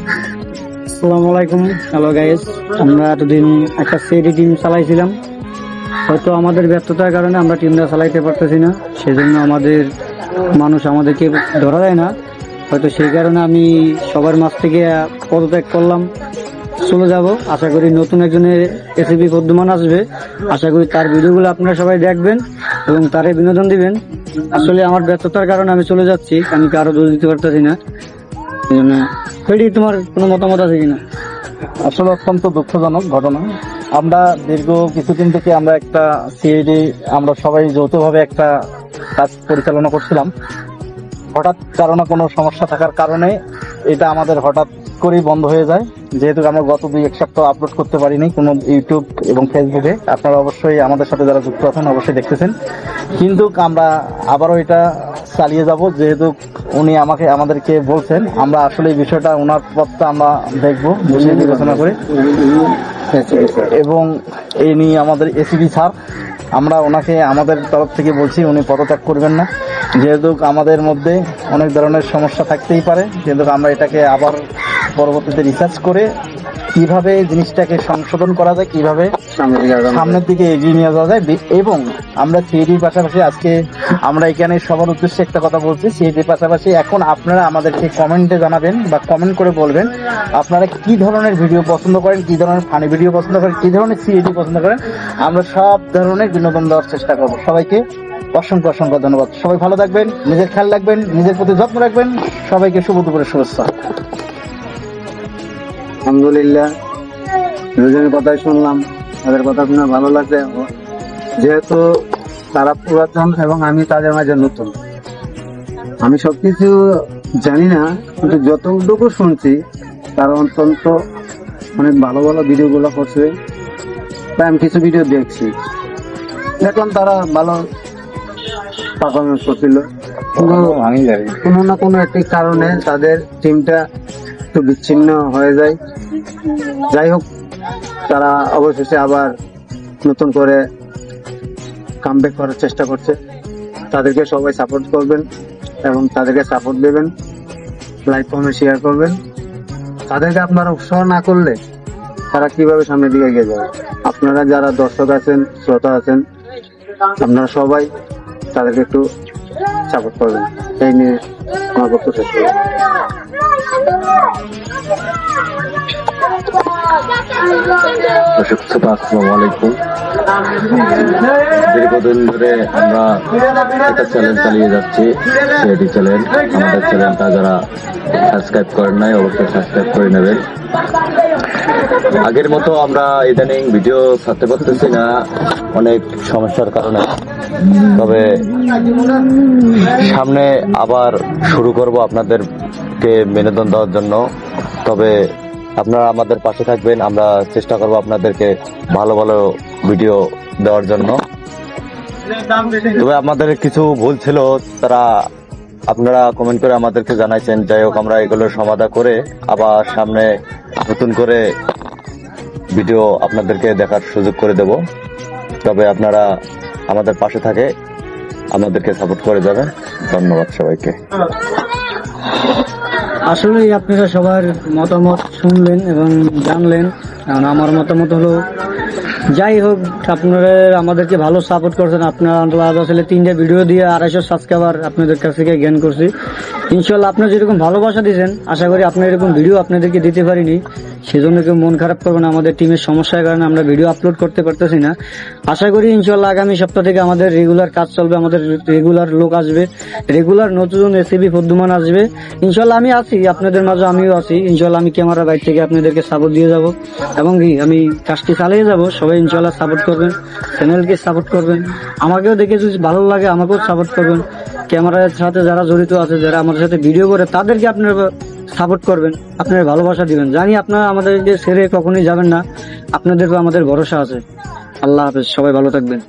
আসসালামু আলাইকুম। Hello guys, আমরা এতদিন একটা সিডি টিম চালাইছিলাম। হয়তো আমাদের ব্যর্থতার কারণে আমরা টিমটা চালাইতে পারতেছি না, সেজন্য আমাদের মানুষ আমাদেরকে ধরা দেয় না। হয়তো সেই কারণে আমি সবার মাঝ থেকে পদত্যাগ করলাম, চলে যাব। আশা করি নতুন একজনের এসিপি বর্ধমান আসবে। আশা করি তার ভিডিওগুলো আপনারা সবাই দেখবেন এবং তারে বিনোদন দিবেন। আসলে আমার ব্যর্থতার কারণে আমি চলে যাচ্ছি, আমি কারো দোষ দিতে পারতেছি না। তোমার কোনো মতামত আছে কিনা? আসলে অত্যন্ত দুঃখজনক ঘটনা। আমরা দীর্ঘ কিছুদিন থেকে আমরা একটা সিআইডি আমরা সবাই যৌথভাবে একটা কাজ পরিচালনা করছিলাম। হঠাৎ কারণে কোনো সমস্যা থাকার কারণে এটা আমাদের হঠাৎ করেই বন্ধ হয়ে যায়। যেহেতু আমরা গত 2-1 সপ্তাহ আপলোড করতে পারিনি কোনো ইউটিউব এবং ফেসবুকে, আপনারা অবশ্যই আমাদের সাথে যারা যুক্ত আছেন অবশ্যই দেখতেছেন। কিন্তু আমরা আবারও এটা চালিয়ে যাব, যেহেতু উনি আমাদেরকে বলছেন। আমরা আসলে এই বিষয়টা ওনার পথটা আমরা দেখবো, বসে বিবেচনা করে। এবং এই নিয়ে আমাদের এসিপি স্যার, আমরা ওনাকে আমাদের তরফ থেকে বলছি উনি পদত্যাগ করবেন না, যেহেতু আমাদের মধ্যে অনেক ধরনের সমস্যা থাকতেই পারে। কিন্তু আমরা এটাকে আবার পরবর্তীতে রিসার্চ করে কিভাবে জিনিসটাকে সংশোধন করা যায়, কিভাবে সামনের দিকে এগিয়ে নিয়ে যাওয়া যায়। এবং আমরা সিআইডির পাশাপাশি আজকে আমরা এখানে সবার উদ্দেশ্যে একটা কথা বলছি, সিআইডির পাশাপাশি এখন আপনারা আমাদেরকে কমেন্টে জানাবেন বা কমেন্ট করে বলবেন আপনারা কি ধরনের ভিডিও পছন্দ করেন, কি ধরনের ফানি ভিডিও পছন্দ করেন, কি ধরনের সিআইডি পছন্দ করেন। আমরা সব ধরনের বিনোদন দেওয়ার চেষ্টা করবো। সবাইকে অসংখ্য অসংখ্য ধন্যবাদ। সবাই ভালো থাকবেন, নিজের খেয়াল রাখবেন, নিজের প্রতি যত্ন রাখবেন। সবাইকে শুভ দুপুরের শুভেচ্ছা। আলহামদুলিল্লাহ, দুজনের কথাই শুনলাম, তাদের কথা শুনে ভালো লাগছে। যেহেতু তারা পুরাতন এবং আমি তাদের মাঝে নতুন, আমি সবকিছু জানি না, কিন্তু যতটুকু শুনছি তারা অত্যন্ত অনেক ভালো ভালো ভিডিও গুলো করছে। তাই আমি কিছু ভিডিও দেখছি, দেখলাম তারা ভালো পারফরমেন্স করছিল। কোনো না কোনো একটি কারণে তাদের টিমটা একটু বিচ্ছিন্ন হয়ে যায়। যাই হোক, তারা অবশেষে আবার নতুন করে কামব্যাক করার চেষ্টা করছে। তাদেরকে সবাই সাপোর্ট করবেন এবং তাদেরকে সাপোর্ট দেবেন, লাইক কমেন্ট শেয়ার করবেন। তাদেরকে আপনারা উৎসাহ না করলে তারা কিভাবে সামনের দিকে এগিয়ে যাবে? আপনারা যারা দর্শক আছেন, শ্রোতা আছেন, আপনারা সবাই তাদেরকে একটু সাপোর্ট করবেন। এই নিয়ে আমার বক্তব্য শেষ করব। আসসালামু আলাইকুম। দীর্ঘদিন ধরে আমরা একটা চ্যালেঞ্জ চালিয়ে যাচ্ছি, সিআইডি চ্যালেঞ্জ। আমাদের চ্যানেলটা যারা সাবস্ক্রাইব করেন নাই অবশ্যই সাবস্ক্রাইব করে নেবেন। আগের মতো আমরা ইদানিং ভিডিও ছাড়তে পারতেছি না অনেক সমস্যার কারণে, তবে সামনে আবার শুরু করব আপনাদেরকে বিনোদন দেওয়ার জন্য। তবে আপনারা আমাদের পাশে থাকবেন, আমরা চেষ্টা করব আপনাদেরকে ভালো ভালো ভিডিও দেওয়ার জন্য। তবে আমাদের কিছু ভুল ছিল, তারা আপনারা কমেন্ট করে আমাদেরকে জানাইছেন। যাই হোক, আমরা এগুলোর সমাধান করে আবার সামনে নতুন করে ভিডিও আপনাদেরকে দেখার সুযোগ করে দেব। তবে আপনারা আমাদের পাশে থাকে আমাদেরকে সাপোর্ট করে যাবেন। ধন্যবাদ সবাইকে। আসলে আপনারা সবার মতামত শুনলেন এবং জানলেন। কারণ আমার মতামত হলো, যাই হোক, আপনারা আমাদেরকে ভালো সাপোর্ট করছেন। আপনারা আসলে 3টা ভিডিও দিয়ে 250 সাবস্ক্রাইবার আপনাদের কাছ থেকে জ্ঞান করছি। ইনশাল্লাহ আপনারা যেরকম ভালোবাসা দিয়েছেন, আশা করি আপনার এরকম ভিডিও আপনাদেরকে দিতে পারিনি, সেজন্য কেউ মন খারাপ করবেন। আমাদের টিমের সমস্যার কারণে আমরা ভিডিও আপলোড করতে পারতেছি না। আশা করি ইনশাল্লাহ আগামী সপ্তাহ থেকে আমাদের রেগুলার কাজ চলবে, আমাদের রেগুলার লোক আসবে, রেগুলার নতুন এসিপি বর্ধমান আসবে। ইনশাল্লাহ আমি আছি আপনাদের মাঝে, আমিও আছি। ইনশাল্লাহ আমি ক্যামেরা বাইর থেকে আপনাদেরকে সাপোর্ট দিয়ে যাব এবং আমি কাজটি চালিয়ে যাব। সবাই ইনশাল্লাহ সাপোর্ট করবেন, চ্যানেলকে সাপোর্ট করবেন। আমাকেও দেখে যদি ভালো লাগে আমাকেও সাপোর্ট করবেন। ক্যামেরার সাথে যারা জড়িত আছে, যারা আমাদের সাথে ভিডিও করে, তাদেরকে আপনারা সাপোর্ট করবেন, আপনারা ভালোবাসা দিবেন। জানি আপনারা আমাদেরকে ছেড়ে কখনোই যাবেন না, আপনাদেরও আমাদের ভরসা আছে। আল্লাহ হাফেজ, সবাই ভালো থাকবেন।